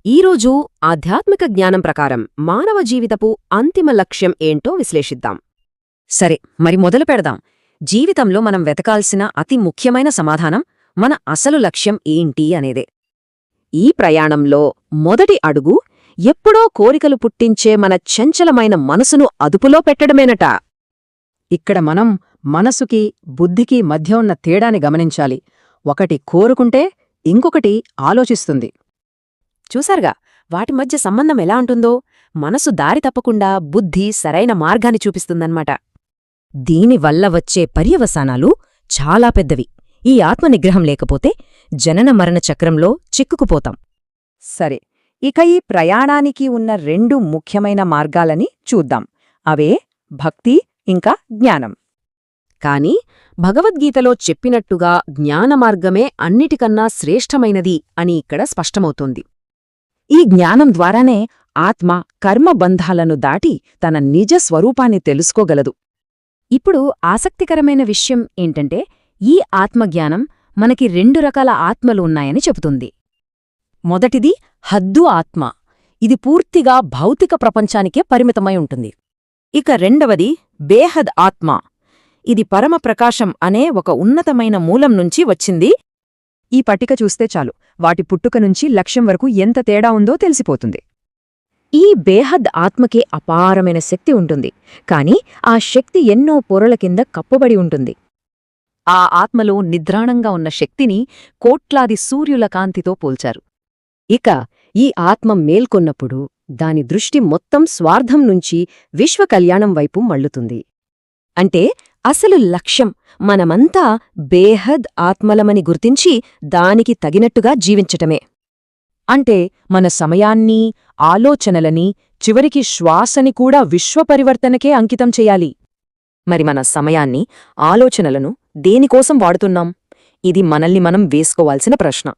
ఈరోజు ఆధ్యాత్మిక జ్ఞానం ప్రకారం మానవ జీవితపు అంతిమ లక్ష్యం ఏంటో విశ్లేషిద్దాం. సరే, మరి మొదలు పెడదాం. జీవితంలో మనం వెతకాల్సిన అతి ముఖ్యమైన సమాధానం మన అసలు లక్ష్యం ఏంటి అనేదే. ఈ ప్రయాణంలో మొదటి అడుగు ఎప్పుడో కోరికలు పుట్టించే మన చంచలమైన మనసును అదుపులో పెట్టడమేనట. ఇక్కడ మనం మనసుకి, బుద్ధికి మధ్య ఉన్న తేడాని గమనించాలి. ఒకటి కోరుకుంటే ఇంకొకటి ఆలోచిస్తుంది. చూసారుగా, వాటి మధ్య సంబంధం ఎలా ఉంటుందో. మనసు దారి తప్పకుండా బుద్ధి సరైన మార్గాన్ని చూపిస్తుందన్నమాట. దీనివల్ల వచ్చే పర్యవసానాలు చాలా పెద్దవి. ఈ ఆత్మనిగ్రహం లేకపోతే జనన మరణ చక్రంలో చిక్కుకుపోతాం. సరే, ఇక ఈ ప్రయాణానికి ఉన్న రెండు ముఖ్యమైన మార్గాలని చూద్దాం. అవే భక్తి ఇంకా జ్ఞానం. కాని భగవద్గీతలో చెప్పినట్టుగా జ్ఞానమార్గమే అన్నిటికన్నా శ్రేష్టమైనది అని ఇక్కడ స్పష్టమవుతోంది. ఈ జ్ఞానం ద్వారానే ఆత్మ కర్మబంధాలను దాటి తన నిజ స్వరూపాన్ని తెలుసుకోగలదు. ఇప్పుడు ఆసక్తికరమైన విషయం ఏంటంటే, ఈ ఆత్మజ్ఞానం మనకి రెండు రకాల ఆత్మలు ఉన్నాయని చెబుతుంది. మొదటిది హద్దు ఆత్మ. ఇది పూర్తిగా భౌతిక ప్రపంచానికే పరిమితమై ఉంటుంది. ఇక రెండవది బేహద్ ఆత్మ. ఇది పరమప్రకాశం అనే ఒక ఉన్నతమైన మూలం నుంచి వచ్చింది. ఈ పట్టిక చూస్తే చాలు, వాటి పుట్టుక నుంచి లక్ష్యం వరకు ఎంత తేడా ఉందో తెలిసిపోతుంది. ఈ బేహద్ ఆత్మకి అపారమైన శక్తి ఉంటుంది, కాని ఆ శక్తి ఎన్నో పొరల కింద కప్పబడి ఉంటుంది. ఆ ఆత్మలో నిద్రాణంగా ఉన్న శక్తిని కోట్లాది సూర్యుల కాంతితో పోల్చారు. ఇక ఈ ఆత్మ మేల్కొన్నప్పుడు దాని దృష్టి మొత్తం స్వార్థం నుంచి విశ్వకల్యాణం వైపు మళ్ళుతుంది. అంటే అసలు లక్ష్యం మనమంతా బేహద్ ఆత్మలమని గుర్తించి దానికి తగినట్టుగా జీవించటమే. అంటే మన సమయాన్ని, ఆలోచనలని, చివరికి శ్వాసని కూడా విశ్వపరివర్తనకే అంకితం చెయ్యాలి. మరి మన సమయాన్ని, ఆలోచనలను దేనికోసం వాడుతున్నాం? ఇది మనల్ని మనం వేసుకోవాల్సిన ప్రశ్న.